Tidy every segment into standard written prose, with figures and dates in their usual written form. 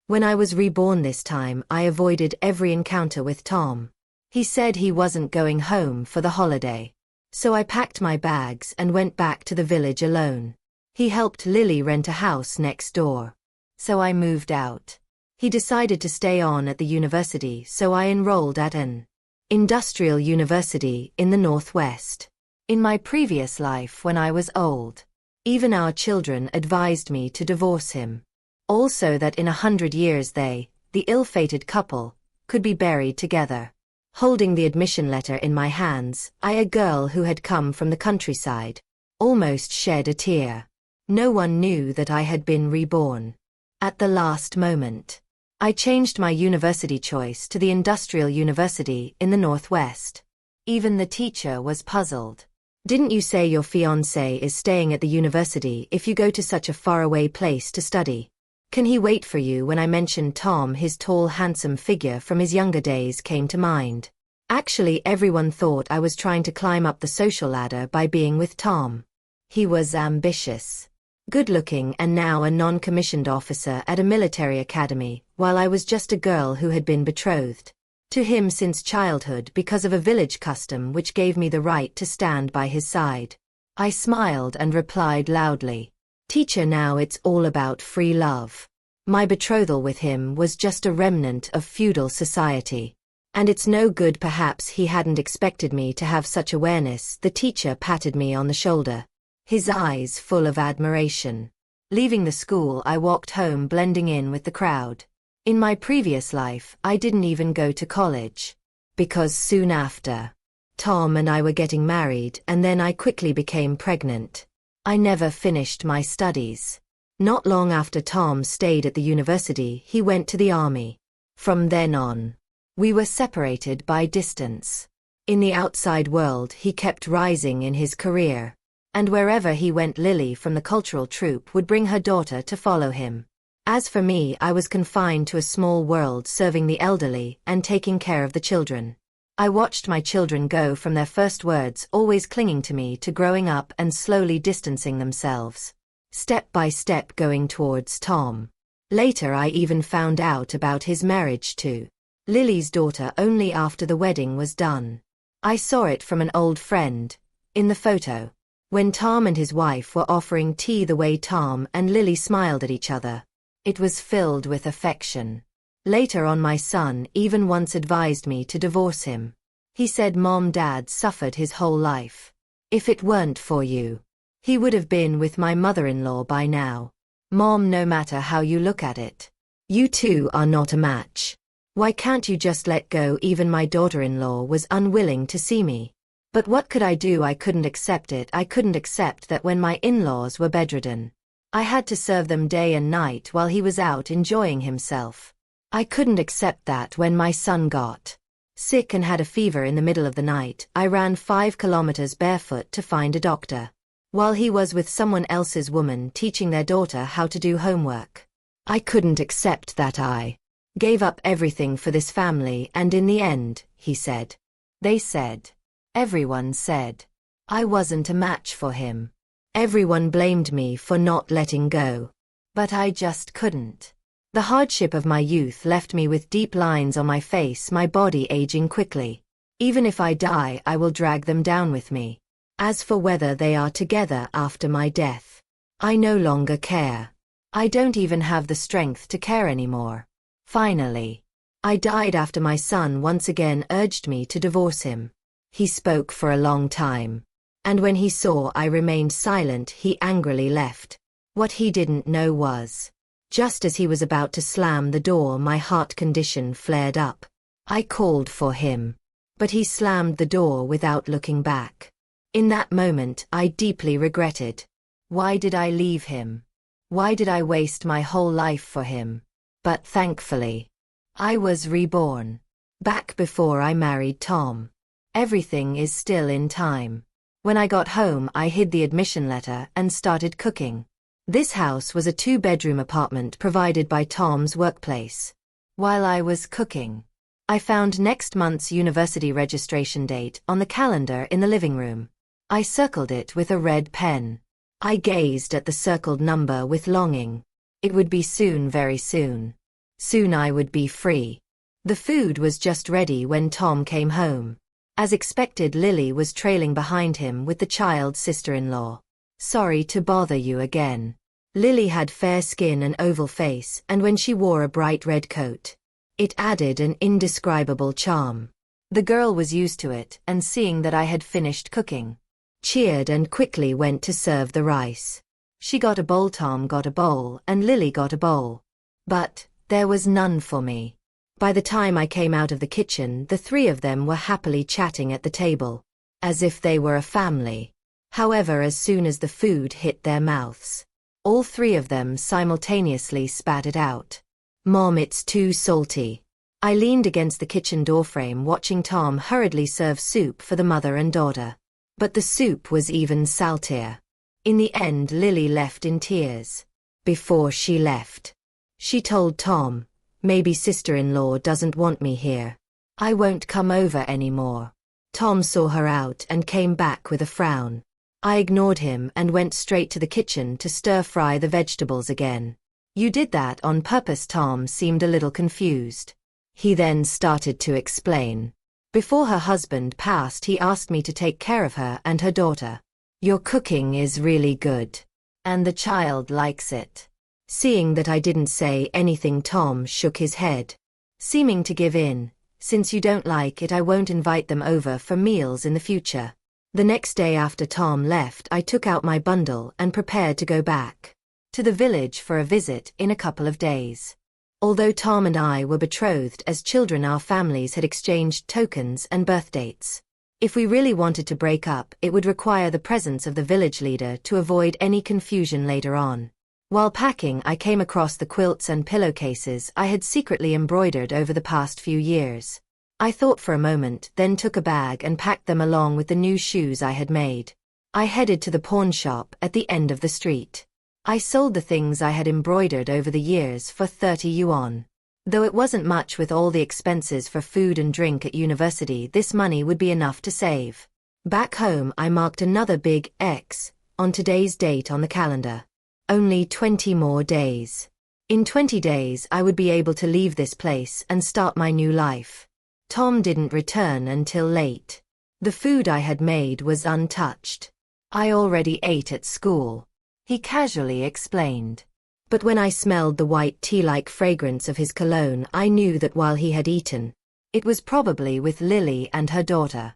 When I was reborn this time, I avoided every encounter with Tom. He said he wasn't going home for the holiday. So I packed my bags and went back to the village alone. He helped Lily rent a house next door. So I moved out. He decided to stay on at the university, so I enrolled at an industrial university in the Northwest. In my previous life when I was old, even our children advised me to divorce him. Also that in 100 years they, the ill-fated couple, could be buried together. Holding the admission letter in my hands, I, a girl who had come from the countryside, almost shed a tear. No one knew that I had been reborn. At the last moment, I changed my university choice to the Industrial University in the Northwest. Even the teacher was puzzled. Didn't you say your fiancé is staying at the university if you go to such a faraway place to study? Can he wait for you? When I mentioned Tom, his tall, handsome figure from his younger days came to mind. Actually, everyone thought I was trying to climb up the social ladder by being with Tom. He was ambitious, good-looking, and now a non-commissioned officer at a military academy, while I was just a girl who had been betrothed to him since childhood because of a village custom which gave me the right to stand by his side. I smiled and replied loudly, "Teacher, now it's all about free love. My betrothal with him was just a remnant of feudal society. And it's no good." Perhaps he hadn't expected me to have such awareness. The teacher patted me on the shoulder, his eyes full of admiration. Leaving the school, I walked home, blending in with the crowd. In my previous life, I didn't even go to college. Because soon after, Tom and I were getting married, and then I quickly became pregnant. I never finished my studies. Not long after Tom stayed at the university, he went to the army. From then on, we were separated by distance. In the outside world, he kept rising in his career. And wherever he went, Lily from the cultural troupe would bring her daughter to follow him. As for me, I was confined to a small world, serving the elderly and taking care of the children. I watched my children go from their first words, always clinging to me, to growing up and slowly distancing themselves, step by step going towards Tom. Later, I even found out about his marriage to Lily's daughter only after the wedding was done. I saw it from an old friend, in the photo, when Tom and his wife were offering tea. The way Tom and Lily smiled at each other, it was filled with affection. Later on, my son even once advised me to divorce him. He said, "Mom, Dad suffered his whole life. If it weren't for you, he would have been with my mother-in-law by now. Mom, no matter how you look at it, you two are not a match. Why can't you just let go?" Even my daughter-in-law was unwilling to see me. But what could I do? I couldn't accept it. I couldn't accept that when my in-laws were bedridden, I had to serve them day and night while he was out enjoying himself. I couldn't accept that when my son got sick and had a fever in the middle of the night, I ran 5 kilometers barefoot to find a doctor, while he was with someone else's woman teaching their daughter how to do homework. I couldn't accept that. I gave up everything for this family, and in the end, he said, they said, everyone said, I wasn't a match for him. Everyone blamed me for not letting go. But I just couldn't. The hardship of my youth left me with deep lines on my face, my body aging quickly. Even if I die, I will drag them down with me. As for whether they are together after my death, I no longer care. I don't even have the strength to care anymore. Finally, I died after my son once again urged me to divorce him. He spoke for a long time, and when he saw I remained silent, he angrily left. What he didn't know was, just as he was about to slam the door, my heart condition flared up. I called for him, but he slammed the door without looking back. In that moment, I deeply regretted. Why did I leave him? Why did I waste my whole life for him? But thankfully, I was reborn. Back before I married Tom. Everything is still in time. When I got home, I hid the admission letter and started cooking. This house was a 2-bedroom apartment provided by Tom's workplace. While I was cooking, I found next month's university registration date on the calendar in the living room. I circled it with a red pen. I gazed at the circled number with longing. It would be soon, very soon. Soon I would be free. The food was just ready when Tom came home. As expected, Lily was trailing behind him with the child's sister-in-law. Sorry to bother you again. Lily had fair skin and oval face, and when she wore a bright red coat, it added an indescribable charm. The girl was used to it, and seeing that I had finished cooking, cheered and quickly went to serve the rice. She got a bowl, Tom got a bowl, and Lily got a bowl. But there was none for me. By the time I came out of the kitchen, the three of them were happily chatting at the table, as if they were a family. However, as soon as the food hit their mouths, all three of them simultaneously spat it out. Mom, it's too salty. I leaned against the kitchen doorframe watching Tom hurriedly serve soup for the mother and daughter. But the soup was even saltier. In the end, Lily left in tears. Before she left, she told Tom, maybe sister-in-law doesn't want me here. I won't come over anymore. Tom saw her out and came back with a frown. I ignored him and went straight to the kitchen to stir-fry the vegetables again. You did that on purpose? Tom seemed a little confused. He then started to explain. Before her husband passed, he asked me to take care of her and her daughter. Your cooking is really good. And the child likes it. Seeing that I didn't say anything, Tom shook his head, seeming to give in. Since you don't like it, I won't invite them over for meals in the future. The next day after Tom left, I took out my bundle and prepared to go back to the village for a visit in a couple of days. Although Tom and I were betrothed as children, our families had exchanged tokens and birth dates. If we really wanted to break up, it would require the presence of the village leader to avoid any confusion later on. While packing, I came across the quilts and pillowcases I had secretly embroidered over the past few years. I thought for a moment, then took a bag and packed them along with the new shoes I had made. I headed to the pawn shop at the end of the street. I sold the things I had embroidered over the years for 30 yuan. Though it wasn't much with all the expenses for food and drink at university, this money would be enough to save. Back home, I marked another big X on today's date on the calendar. Only 20 more days. In 20 days, I would be able to leave this place and start my new life. Tom didn't return until late. The food I had made was untouched. I already ate at school, he casually explained. But when I smelled the white tea-like fragrance of his cologne, I knew that while he had eaten, it was probably with Lily and her daughter.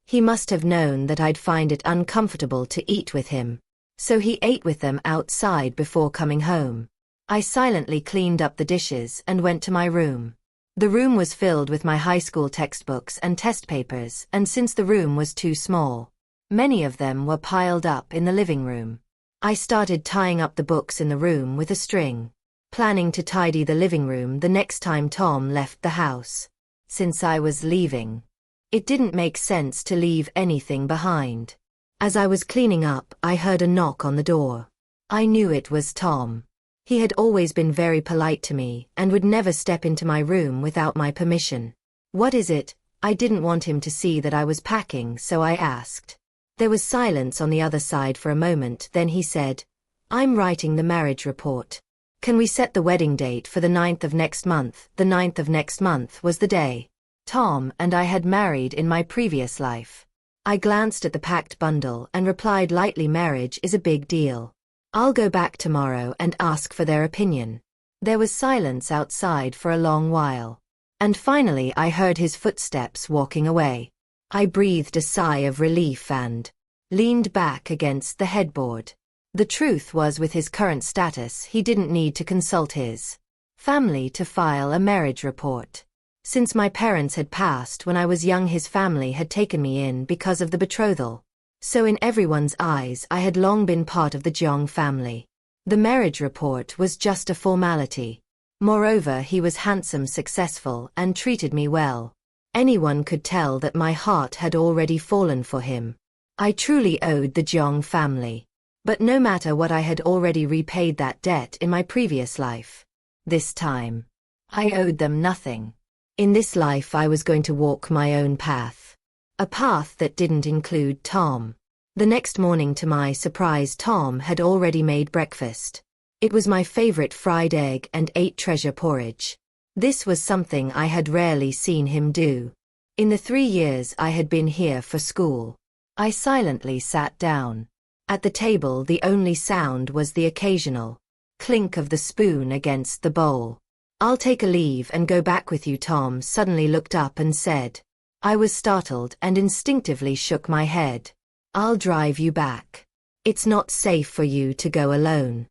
He must have known that I'd find it uncomfortable to eat with him, so he ate with them outside before coming home. I silently cleaned up the dishes and went to my room. The room was filled with my high school textbooks and test papers, and since the room was too small, many of them were piled up in the living room. I started tying up the books in the room with a string, planning to tidy the living room the next time Tom left the house. Since I was leaving, it didn't make sense to leave anything behind. As I was cleaning up, I heard a knock on the door. I knew it was Tom. He had always been very polite to me and would never step into my room without my permission. What is it? I didn't want him to see that I was packing, so I asked. There was silence on the other side for a moment, then he said, I'm writing the marriage report. Can we set the wedding date for the 9th of next month? The 9th of next month was the day Tom and I had married in my previous life. I glanced at the packed bundle and replied lightly, marriage is a big deal. I'll go back tomorrow and ask for their opinion. There was silence outside for a long while. And finally I heard his footsteps walking away. I breathed a sigh of relief and leaned back against the headboard. The truth was, with his current status, he didn't need to consult his family to file a marriage report. Since my parents had passed when I was young, his family had taken me in because of the betrothal. So in everyone's eyes, I had long been part of the Jiang family. The marriage report was just a formality. Moreover, he was handsome, successful, and treated me well. Anyone could tell that my heart had already fallen for him. I truly owed the Jiang family. But no matter what, I had already repaid that debt in my previous life. This time, I owed them nothing. In this life, I was going to walk my own path. A path that didn't include Tom. The next morning, to my surprise, Tom had already made breakfast. It was my favorite fried egg and ate treasure porridge. This was something I had rarely seen him do. In the 3 years I had been here for school. I silently sat down. At the table the only sound was the occasional clink of the spoon against the bowl. "I'll take a leave and go back with you," Tom suddenly looked up and said. I was startled and instinctively shook my head. "I'll drive you back. It's not safe for you to go alone."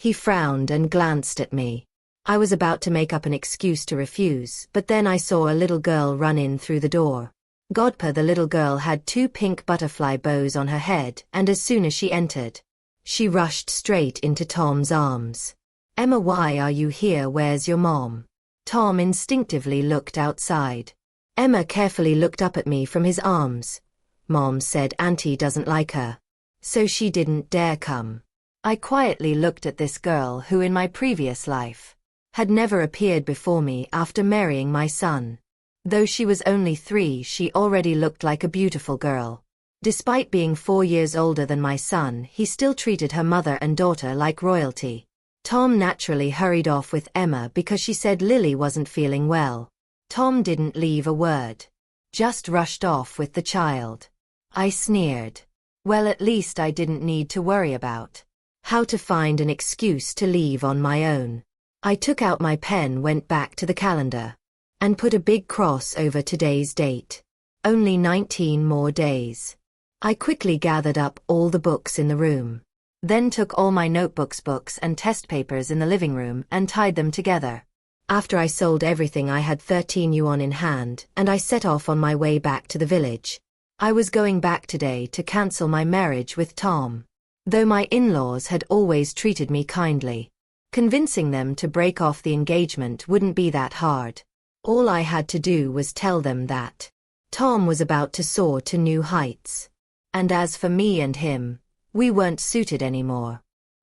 He frowned and glanced at me. I was about to make up an excuse to refuse, but then I saw a little girl run in through the door. Godpa, the little girl had 2 pink butterfly bows on her head, and as soon as she entered, she rushed straight into Tom's arms. "Emma, why are you here? Where's your mom?" Tom instinctively looked outside. Emma carefully looked up at me from his arms. "Mom said Auntie doesn't like her, so she didn't dare come." I quietly looked at this girl who in my previous life had never appeared before me after marrying my son. Though she was only 3, she already looked like a beautiful girl. Despite being 4 years older than my son, he still treated her mother and daughter like royalty. Tom naturally hurried off with Emma because she said Lily wasn't feeling well. Tom didn't leave a word, just rushed off with the child. I sneered. Well, at least I didn't need to worry about how to find an excuse to leave on my own. I took out my pen, went back to the calendar, and put a big cross over today's date. Only 19 more days. I quickly gathered up all the books in the room, then took all my notebooks, books and test papers in the living room and tied them together. After I sold everything, I had 13 yuan in hand, and I set off on my way back to the village. I was going back today to cancel my marriage with Tom. Though my in-laws had always treated me kindly, convincing them to break off the engagement wouldn't be that hard. All I had to do was tell them that Tom was about to soar to new heights. And as for me and him, we weren't suited anymore.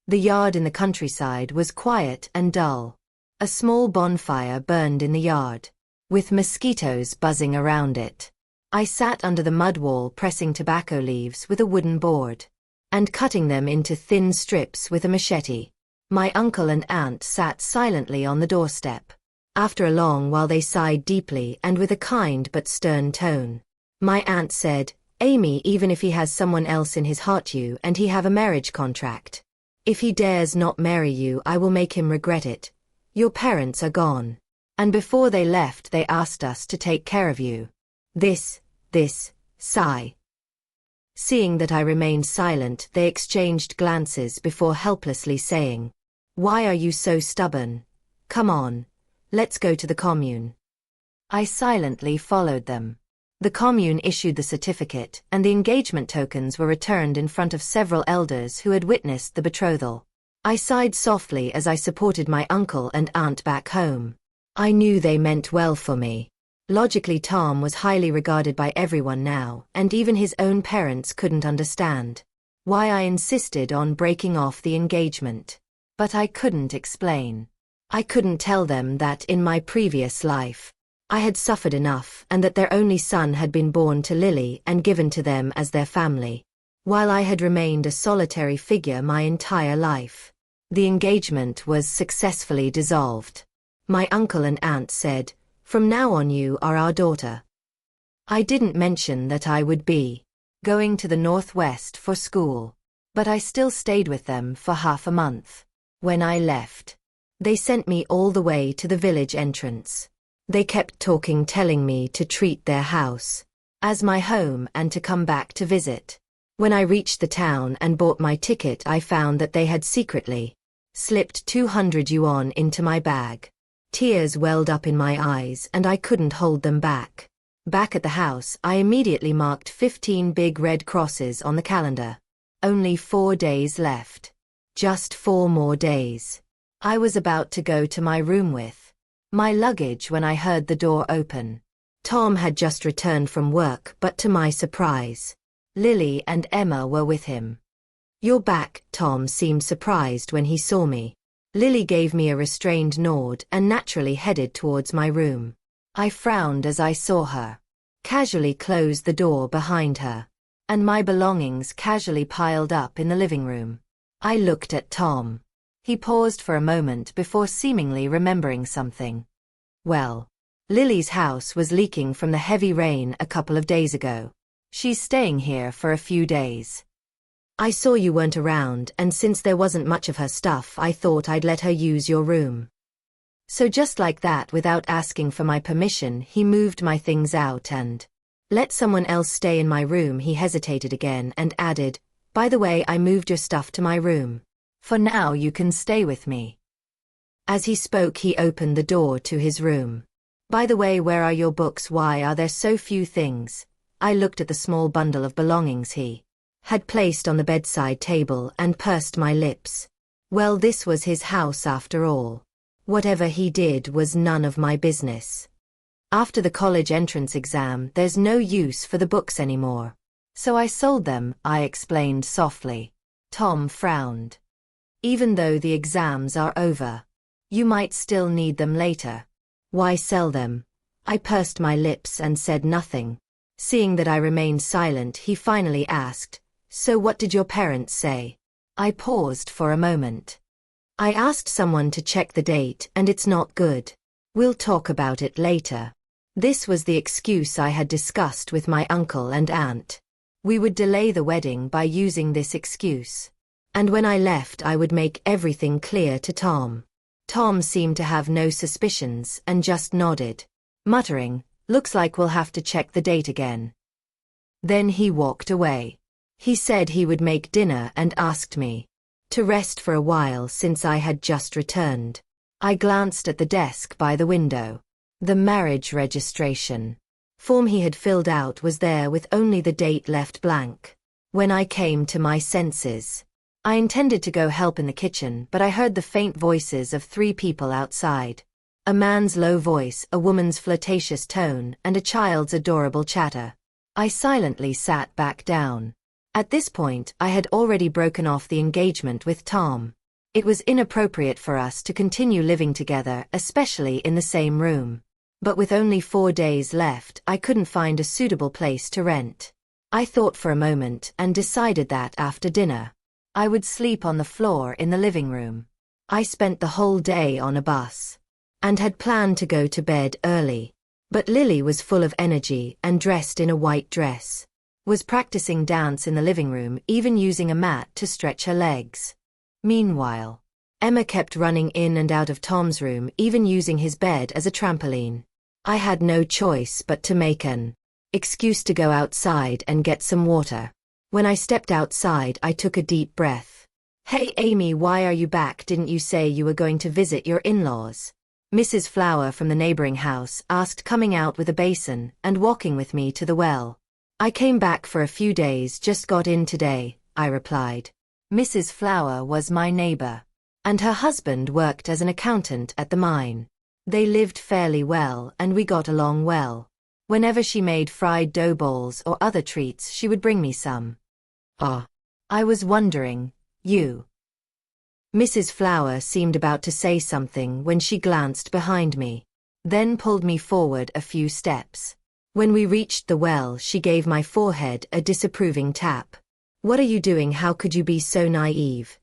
The yard in the countryside was quiet and dull. A small bonfire burned in the yard, with mosquitoes buzzing around it. I sat under the mud wall pressing tobacco leaves with a wooden board, and cutting them into thin strips with a machete. My uncle and aunt sat silently on the doorstep. After a long while they sighed deeply and with a kind but stern tone. My aunt said, "Amy, even if he has someone else in his heart, you and he have a marriage contract. If he dares not marry you, I will make him regret it. Your parents are gone. And before they left they asked us to take care of you." This, sigh. Seeing that I remained silent, they exchanged glances before helplessly saying, "Why are you so stubborn? Come on. Let's go to the commune." I silently followed them. The commune issued the certificate, and the engagement tokens were returned in front of several elders who had witnessed the betrothal. I sighed softly as I supported my uncle and aunt back home. I knew they meant well for me. Logically, Tom was highly regarded by everyone now, and even his own parents couldn't understand why I insisted on breaking off the engagement. But I couldn't explain. I couldn't tell them that in my previous life, I had suffered enough and that their only son had been born to Lily and given to them as their family, while I had remained a solitary figure my entire life. The engagement was successfully dissolved. My uncle and aunt said, "From now on you are our daughter." I didn't mention that I would be going to the northwest for school, but I still stayed with them for half a month. When I left, they sent me all the way to the village entrance. They kept talking, telling me to treat their house as my home and to come back to visit. When I reached the town and bought my ticket, I found that they had secretly slipped 200 yuan into my bag. Tears welled up in my eyes and I couldn't hold them back. Back at the house, I immediately marked 15 big red crosses on the calendar. Only 4 days left. Just 4 more days. I was about to go to my room with my luggage when I heard the door open. Tom had just returned from work, but to my surprise, Lily and Emma were with him. "You're back." Tom seemed surprised when he saw me. Lily gave me a restrained nod and naturally headed towards my room. I frowned as I saw her casually close the door behind her, and my belongings casually piled up in the living room. I looked at Tom. He paused for a moment before seemingly remembering something. Well, Lily's house was leaking from the heavy rain a couple of days ago. She's staying here for a few days. I saw you weren't around, and since there wasn't much of her stuff, I thought I'd let her use your room. So just like that, without asking for my permission, he moved my things out and let someone else stay in my room. He hesitated again and added, "By the way, I moved your stuff to my room. For now you can stay with me." As he spoke, he opened the door to his room. "By the way, where are your books? Why are there so few things?" I looked at the small bundle of belongings he had placed on the bedside table and pursed my lips. Well, this was his house after all. Whatever he did was none of my business. After the college entrance exam, there's no use for the books anymore. So I sold them, I explained softly. Tom frowned. "Even though the exams are over, you might still need them later." "Why sell them?" I pursed my lips and said nothing. Seeing that I remained silent, he finally asked, "So what did your parents say?" I paused for a moment. "I asked someone to check the date and it's not good. We'll talk about it later." This was the excuse I had discussed with my uncle and aunt. We would delay the wedding by using this excuse. And when I left, I would make everything clear to Tom. Tom seemed to have no suspicions and just nodded, muttering, "Looks like we'll have to check the date again." Then he walked away. He said he would make dinner and asked me to rest for a while since I had just returned. I glanced at the desk by the window. The marriage registration form he had filled out was there with only the date left blank. When I came to my senses, I intended to go help in the kitchen, but I heard the faint voices of 3 people outside. A man's low voice, a woman's flirtatious tone, and a child's adorable chatter. I silently sat back down. At this point, I had already broken off the engagement with Tom. It was inappropriate for us to continue living together, especially in the same room. But with only 4 days left, I couldn't find a suitable place to rent. I thought for a moment and decided that after dinner, I would sleep on the floor in the living room. I spent the whole day on a bus and had planned to go to bed early. But Lily was full of energy and dressed in a white dress. Was practicing dance in the living room, even using a mat to stretch her legs. Meanwhile, Emma kept running in and out of Tom's room, even using his bed as a trampoline. I had no choice but to make an excuse to go outside and get some water. When I stepped outside, I took a deep breath. "Hey Amy, why are you back? Didn't you say you were going to visit your in-laws?" Mrs. Flower from the neighboring house asked, coming out with a basin and walking with me to the well. "I came back for a few days, just got in today," I replied. Mrs. Flower was my neighbor, and her husband worked as an accountant at the mine. They lived fairly well and we got along well. Whenever she made fried dough balls or other treats, she would bring me some. I was wondering, Mrs. Flower seemed about to say something when she glanced behind me, then pulled me forward a few steps. When we reached the well, she gave my forehead a disapproving tap. "What are you doing? How could you be so naive?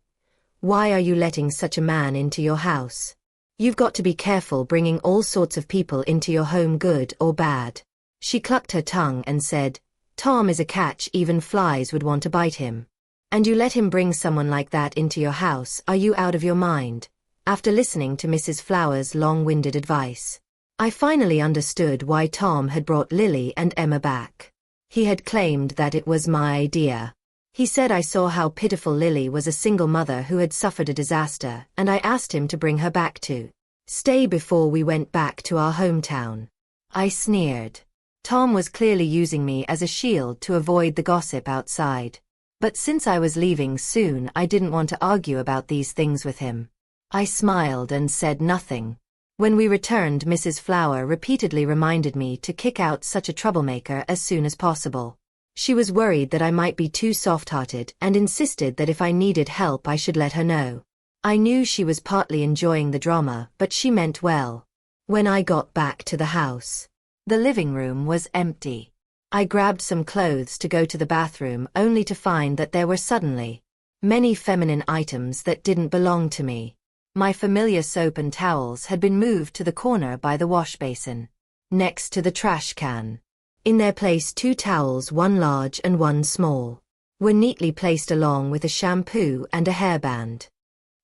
Why are you letting such a man into your house? You've got to be careful bringing all sorts of people into your home, good or bad." She clucked her tongue and said, "Tom is a catch, even flies would want to bite him. And you let him bring someone like that into your house? Are you out of your mind?" After listening to Mrs. Flower's long-winded advice, I finally understood why Tom had brought Lily and Emma back. He had claimed that it was my idea. He said I saw how pitiful Lily was, a single mother who had suffered a disaster, and I asked him to bring her back to stay before we went back to our hometown. I sneered. Tom was clearly using me as a shield to avoid the gossip outside. But since I was leaving soon, I didn't want to argue about these things with him. I smiled and said nothing. When we returned, Mrs. Flower repeatedly reminded me to kick out such a troublemaker as soon as possible. She was worried that I might be too soft-hearted and insisted that if I needed help I should let her know. I knew she was partly enjoying the drama, but she meant well. When I got back to the house, the living room was empty. I grabbed some clothes to go to the bathroom, only to find that there were suddenly Many feminine items that didn't belong to me. My familiar soap and towels had been moved to the corner by the wash basin, next to the trash can. In their place 2 towels, one large and one small, were neatly placed along with a shampoo and a hairband.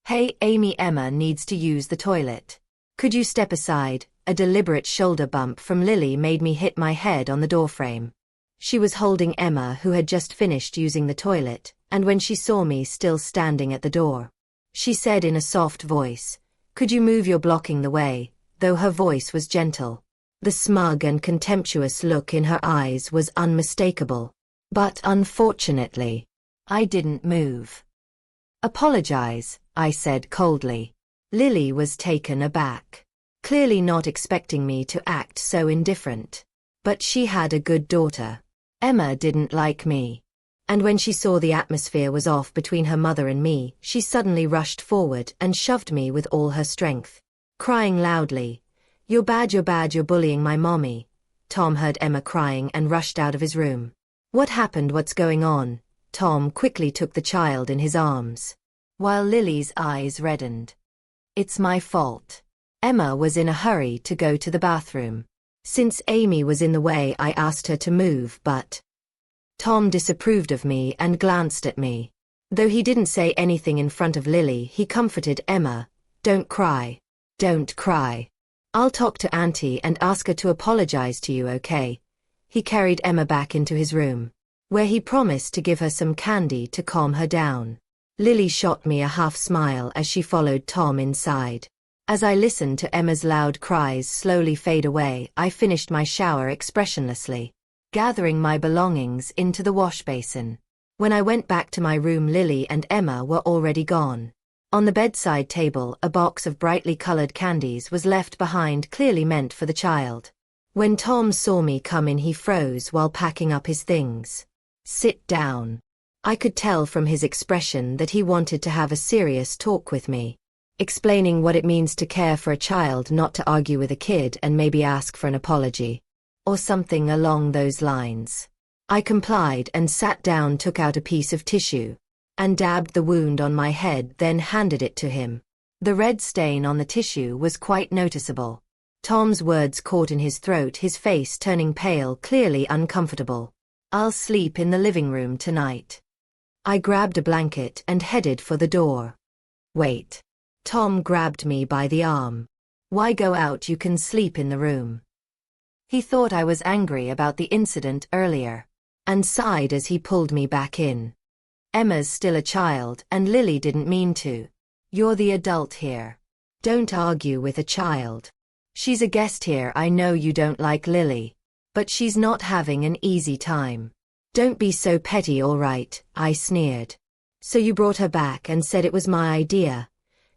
"Hey, Amy, Emma needs to use the toilet. Could you step aside?" A deliberate shoulder bump from Lily made me hit my head on the doorframe. She was holding Emma, who had just finished using the toilet, and when she saw me still standing at the door, she said in a soft voice, "Could you move, you're blocking the way," though her voice was gentle. The smug and contemptuous look in her eyes was unmistakable. But unfortunately, I didn't move. "Apologize," I said coldly. Lily was taken aback, clearly not expecting me to act so indifferent. But she had a good daughter. Emma didn't like me. And when she saw the atmosphere was off between her mother and me, she suddenly rushed forward and shoved me with all her strength, crying loudly, you're bad, you're bullying my mommy." Tom heard Emma crying and rushed out of his room. "What happened? What's going on?" Tom quickly took the child in his arms, while Lily's eyes reddened. "It's my fault." Emma was in a hurry to go to the bathroom. Since Amy was in the way, I asked her to move, but Tom disapproved of me and glanced at me. Though he didn't say anything in front of Lily, he comforted Emma. "Don't cry. Don't cry. I'll talk to Auntie and ask her to apologize to you, okay?" He carried Emma back into his room, where he promised to give her some candy to calm her down. Lily shot me a half smile as she followed Tom inside. As I listened to Emma's loud cries slowly fade away, I finished my shower expressionlessly, gathering my belongings into the wash basin. When I went back to my room, Lily and Emma were already gone. On the bedside table, a box of brightly colored candies was left behind, clearly meant for the child. When Tom saw me come in, he froze while packing up his things. "Sit down." I could tell from his expression that he wanted to have a serious talk with me, explaining what it means to care for a child, not to argue with a kid, and maybe ask for an apology, or something along those lines. I complied and sat down, took out a piece of tissue, and dabbed the wound on my head, then handed it to him. The red stain on the tissue was quite noticeable. Tom's words caught in his throat, his face turning pale, clearly uncomfortable. "I'll sleep in the living room tonight." I grabbed a blanket and headed for the door. "Wait." Tom grabbed me by the arm. "Why go out? You can sleep in the room." He thought I was angry about the incident earlier, and sighed as he pulled me back in. "Emma's still a child, and Lily didn't mean to. You're the adult here. Don't argue with a child. She's a guest here. I know you don't like Lily, but she's not having an easy time. Don't be so petty, all right," I sneered. "So you brought her back and said it was my idea?"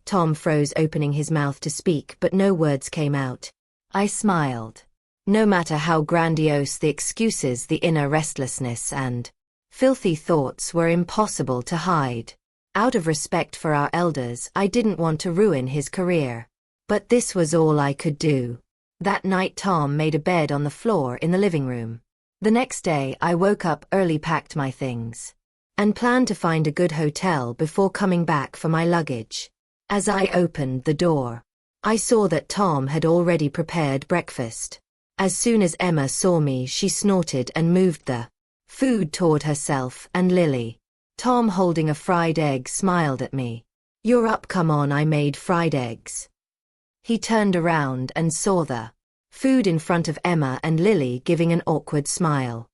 Tom froze, opening his mouth to speak, but no words came out. I smiled. No matter how grandiose the excuses, the inner restlessness and filthy thoughts were impossible to hide. Out of respect for our elders, I didn't want to ruin his career. But this was all I could do. That night Tom made a bed on the floor in the living room. The next day I woke up early, packed my things, and planned to find a good hotel before coming back for my luggage. As I opened the door, I saw that Tom had already prepared breakfast. As soon as Emma saw me, she snorted and moved the food toward herself and Lily. Tom, holding a fried egg, smiled at me. "You're up, come on." I made fried eggs. He turned around and saw the food in front of Emma and Lily, giving an awkward smile.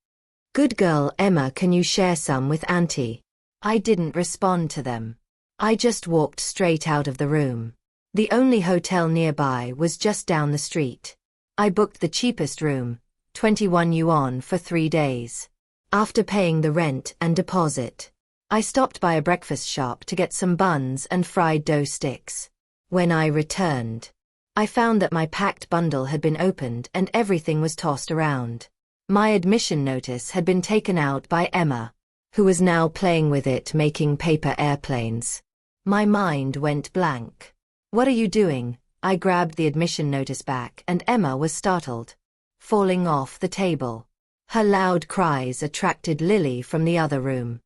"Good girl, Emma, can you share some with Auntie?" I didn't respond to them. I just walked straight out of the room. The only hotel nearby was just down the street. I booked the cheapest room, 21 yuan for 3 days. After paying the rent and deposit, I stopped by a breakfast shop to get some buns and fried dough sticks. When I returned, I found that my packed bundle had been opened and everything was tossed around. My admission notice had been taken out by Emma, who was now playing with it, making paper airplanes. My mind went blank. "What are you doing?" I grabbed the admission notice back, and Emma was startled, falling off the table. Her loud cries attracted Lily from the other room.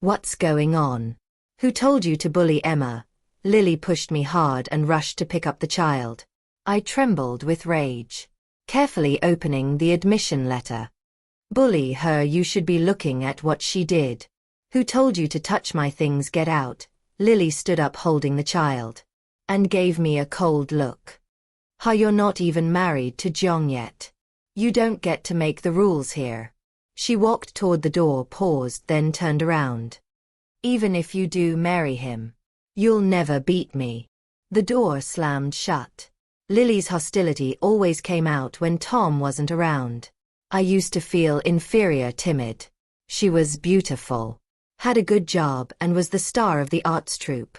"What's going on? Who told you to bully Emma? Lily pushed me hard and rushed to pick up the child. I trembled with rage, carefully opening the admission letter. Bully her? You should be looking at what she did. Who told you to touch my things? Get out. Lily stood up holding the child and gave me a cold look. You're not even married to Jong yet. You don't get to make the rules here. She walked toward the door, paused, then turned around. Even if you do marry him, you'll never beat me. The door slammed shut. Lily's hostility always came out when Tom wasn't around. I used to feel inferior, timid. She was beautiful, had a good job, and was the star of the arts troupe.